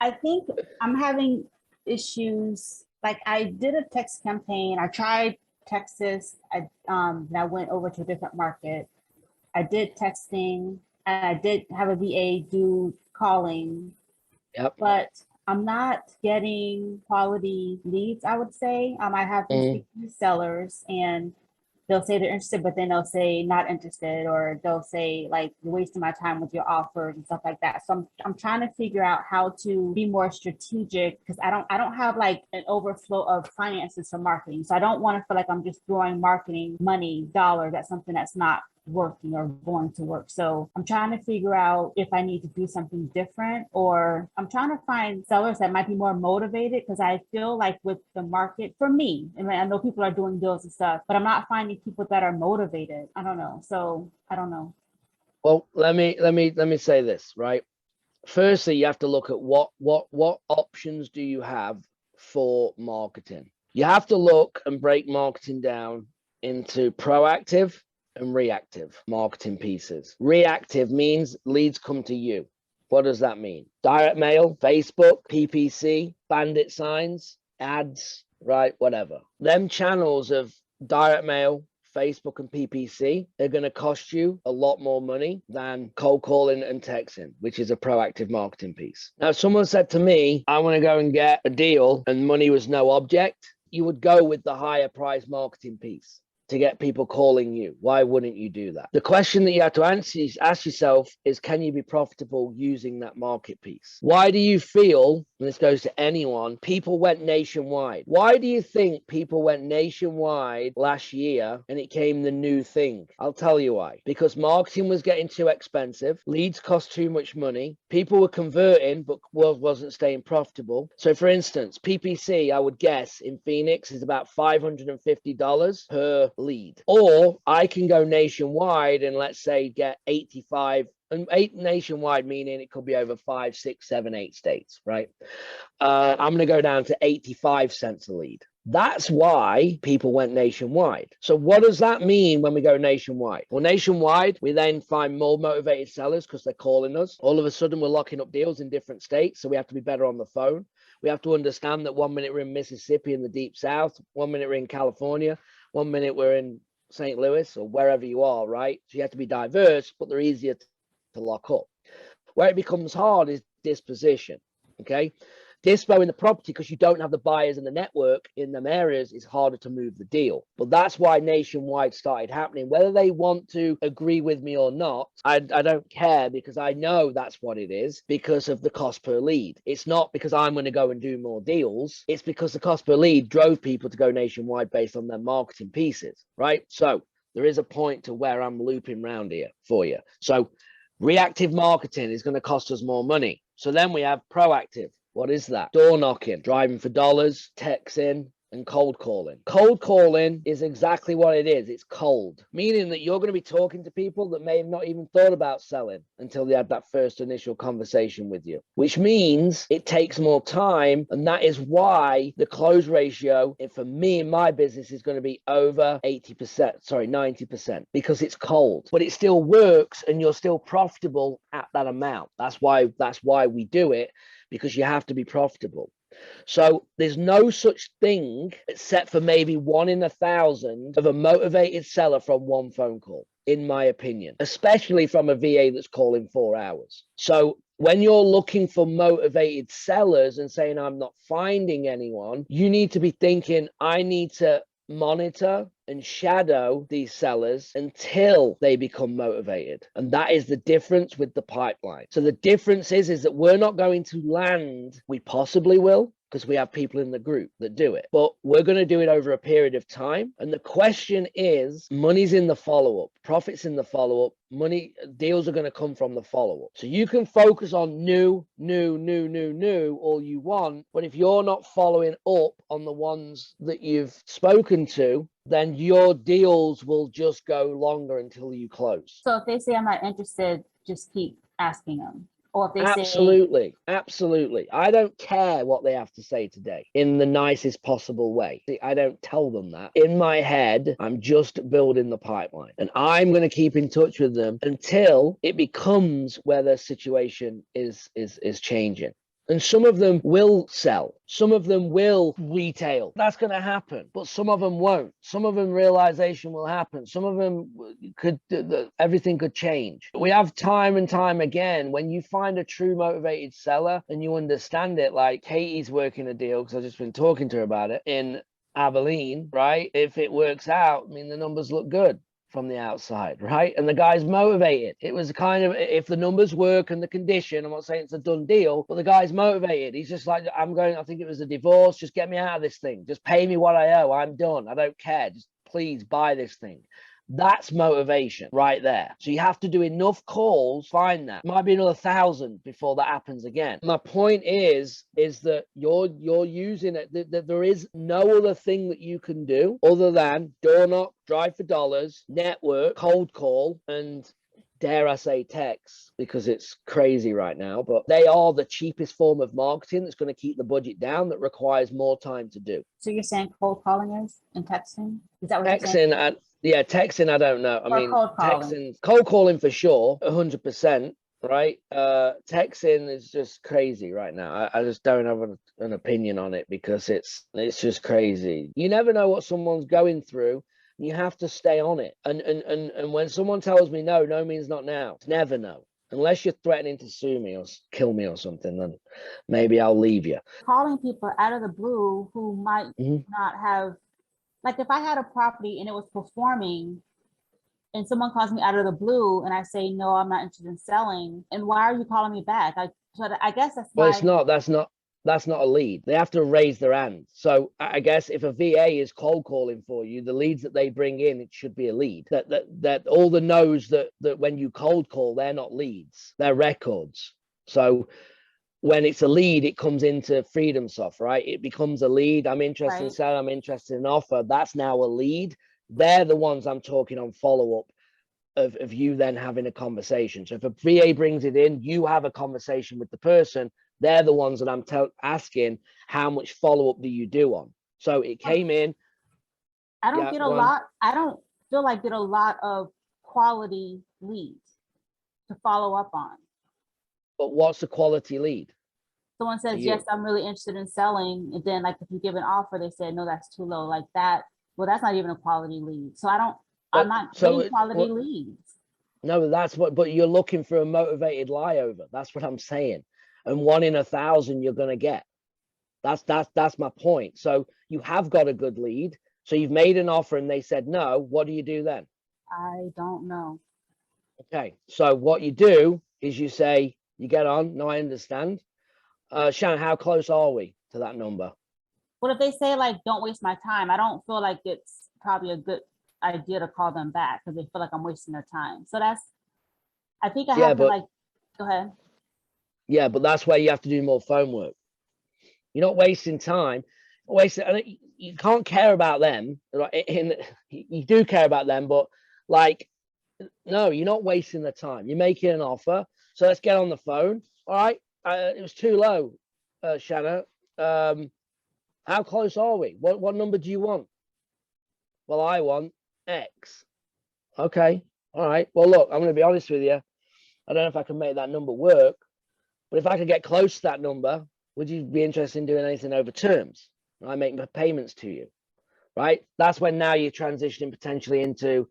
I think I'm having issues. Like I did a text campaign. I tried Texas. And I went over to a different market. I did texting and I did have a VA do calling, Yep. but I'm not getting quality leads, I would say. I have been Mm. speaking to sellers and they'll say they're interested, but then they'll say not interested, or they'll say like you're wasting my time with your offers and stuff like that. So I'm trying to figure out how to be more strategic because I don't have like an overflow of finances for marketing. So I don't want to feel like I'm just throwing marketing money, dollars at something that's not working or going to work. So I'm trying to figure out if I need to do something different, or I'm trying to find sellers that might be more motivated because I feel like with the market for me, and I know people are doing deals and stuff, but I'm not finding people that are motivated. I don't know. So I don't know. Well, let me say this, right? Firstly, you have to look at what options do you have for marketing. You have to look and break marketing down into proactive and reactive marketing pieces. Reactive means leads come to you. What does that mean? Direct mail, Facebook, PPC, bandit signs, ads, right? Whatever. Them channels of direct mail, Facebook and PPC are going to cost you a lot more money than cold calling and texting, which is a proactive marketing piece. Now, if someone said to me, I want to go and get a deal and money was no object, you would go with the higher price marketing piece to get people calling you. Why wouldn't you do that? The question that you have to ask yourself is, can you be profitable using that market piece? Why do you feel, and this goes to anyone, people went nationwide? Why do you think people went nationwide last year and it came the new thing? I'll tell you why. Because marketing was getting too expensive, leads cost too much money, people were converting but wasn't staying profitable. So for instance, PPC, I would guess in Phoenix is about $550 per lead. Or I can go nationwide and let's say get 85, and 8 nationwide meaning it could be over 5, 6, 7, 8 states, right? I'm going to go down to 85 cents a lead. That's why people went nationwide. So what does that mean when we go nationwide? Well, nationwide, we then find more motivated sellers because they're calling us. All of a sudden, we're locking up deals in different states, so we have to be better on the phone. We have to understand that 1 minute we're in Mississippi in the deep south, 1 minute we're in California, 1 minute we're in St. Louis or wherever you are, right? So you have to be diverse, but they're easier to lock up. Where it becomes hard is disposition, okay? Dispo in the property, because you don't have the buyers and the network in them areas, is harder to move the deal. But that's why nationwide started happening. Whether they want to agree with me or not, I don't care, because I know that's what it is because of the cost per lead. It's not because I'm going to go and do more deals. It's because the cost per lead drove people to go nationwide based on their marketing pieces, right? So there is a point to where I'm looping round here for you. So reactive marketing is going to cost us more money. So then we have proactive. What is that? Door knocking, driving for dollars, texting, and cold calling. Cold calling is exactly what it is. It's cold, meaning that you're going to be talking to people that may have not even thought about selling until they had that first initial conversation with you, which means it takes more time. And that is why the close ratio for me in my business is going to be over 80%, sorry, 90%, because it's cold, but it still works and you're still profitable at that amount. That's why we do it, because you have to be profitable. So there's no such thing except for maybe 1 in 1,000 of a motivated seller from one phone call, in my opinion, especially from a VA that's calling 4 hours. So when you're looking for motivated sellers and saying, I'm not finding anyone, you need to be thinking, I need to monitor and shadow these sellers until they become motivated. And that is the difference with the pipeline. So the difference is that we're not going to land. We possibly will, because we have people in the group that do it, but we're going to do it over a period of time. And the question is, money's in the follow-up, profits in the follow-up, money deals are going to come from the follow-up. So you can focus on new all you want, but if you're not following up on the ones that you've spoken to, then your deals will just go longer until you close. So if they say I'm not interested, just keep asking them. Or if they Absolutely. I don't care what they have to say today in the nicest possible way. See, I don't tell them that. In my head, I'm just building the pipeline, and I'm going to keep in touch with them until it becomes where their situation is changing. And some of them will sell, some of them will retail. That's going to happen, but some of them won't. Some of them realization will happen. Some of them could, everything could change. We have time and time again, when you find a true motivated seller and you understand it, like Katie's working a deal, because I've just been talking to her about it in Abilene, right? If it works out, I mean, the numbers look good from the outside, right? And the guy's motivated. It was kind of, if the numbers work and the condition, I'm not saying it's a done deal, but the guy's motivated. He's just like, I think it was a divorce. Just get me out of this thing. Just pay me what I owe. I'm done. I don't care. Just please buy this thing. That's motivation right there. So you have to do enough calls, find that. Might be another 1,000 before that happens again. My point is that you're using it, that there is no other thing that you can do other than door knock, drive for dollars, network, cold call, and dare I say text, because it's crazy right now, but they are the cheapest form of marketing that's going to keep the budget down, that requires more time to do. So you're saying cold calling is and texting? Is that what you're saying? Yeah, texting, I don't know. I mean, texting, cold calling for sure, 100%, right? Texting is just crazy right now. I just don't have an opinion on it, because it's just crazy. You never know what someone's going through. You have to stay on it. And when someone tells me no means not now. Never no. Unless you're threatening to sue me or kill me or something, then maybe I'll leave you. Calling people out of the blue who might not have, like if I had a property and it was performing and someone calls me out of the blue and I say, no, I'm not interested in selling. And why are you calling me back? I guess that's well, that's not a lead. They have to raise their hand. So I guess if a VA is cold calling for you, the leads that they bring in, it should be a lead. That all the no's that when you cold call, they're not leads, they're records. So when it's a lead, it comes into FreedomSoft, right? It becomes a lead. I'm interested in selling, I'm interested in offer. That's now a lead. They're the ones I'm talking on follow-up of you then having a conversation. So if a VA brings it in, you have a conversation with the person. They're the ones that I'm asking, how much follow-up do you do on? So it came in. I don't feel like get a lot of quality leads to follow up on. But what's a quality lead? Someone says, yes, I'm really interested in selling. And then like, if you give an offer, they said, no, that's too low, like that. Well, that's not even a quality lead. So I'm not getting quality leads. No, but you're looking for a motivated lie over. That's what I'm saying. And 1 in 1,000 you're going to get. That's my point. So you have got a good lead. So you've made an offer and they said no. What do you do then? I don't know. Okay. So what you do is you say, you get on. No, I understand. Shannon, how close are we to that number? What if they say like, don't waste my time? I don't feel like it's probably a good idea to call them back because they feel like I'm wasting their time. So I think I have to like, go ahead. Yeah, but that's where you have to do more phone work. You're not wasting time. You can't care about them. You do care about them, but like, no, you're not wasting the time. You're making an offer. So let's get on the phone. All right. It was too low, Shanna. How close are we? What number do you want? Well, I want X. Okay. All right. Well, look, I'm going to be honest with you. I don't know if I can make that number work, but if I could get close to that number, would you be interested in doing anything over terms? I make payments to you, right? That's when now you're transitioning potentially into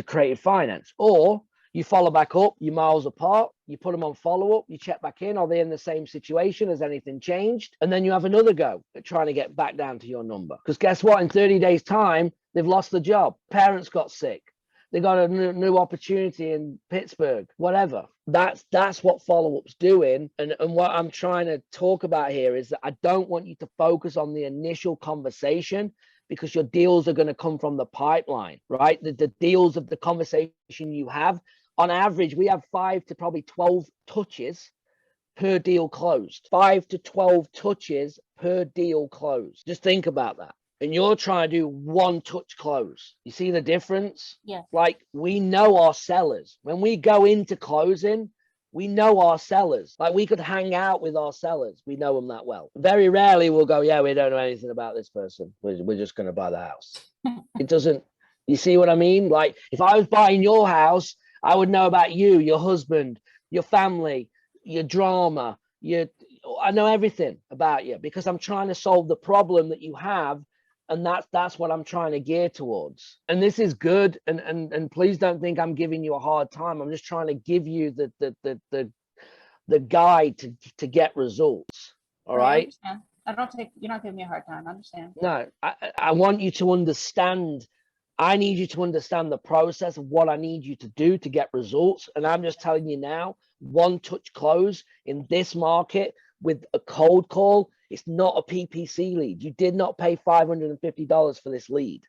creative finance, or you follow back up, you're miles apart, you put them on follow-up, you check back in, are they in the same situation? Has anything changed? And then you have another go at trying to get back down to your number. Because guess what? In 30 days time, they've lost the job. Parents got sick. They got a new opportunity in Pittsburgh, whatever. That's what follow-up's doing. And what I'm trying to talk about here is that I don't want you to focus on the initial conversation, because your deals are going to come from the pipeline, right? The deals of the conversation you have, on average, we have 5 to probably 12 touches per deal closed. 5 to 12 touches per deal closed. Just think about that. And you're trying to do 1 touch close. You see the difference? Yeah. Like, we know our sellers. When we go into closing, we know our sellers. Like, we could hang out with our sellers. We know them that well. Very rarely we'll go, yeah, we don't know anything about this person. We're just going to buy the house. It doesn't, you see what I mean? Like, if I was buying your house, I would know about you, your husband, your family, your drama, I know everything about you because I'm trying to solve the problem that you have. And that's what I'm trying to gear towards. And this is good. And please don't think I'm giving you a hard time. I'm just trying to give you the guide to get results. All I right. understand. You're not giving me a hard time. I understand. No, I want you to understand. I need you to understand the process of what I need you to do to get results. And I'm just telling you now, one touch close in this market with a cold call, it's not a PPC lead. You did not pay $550 for this lead.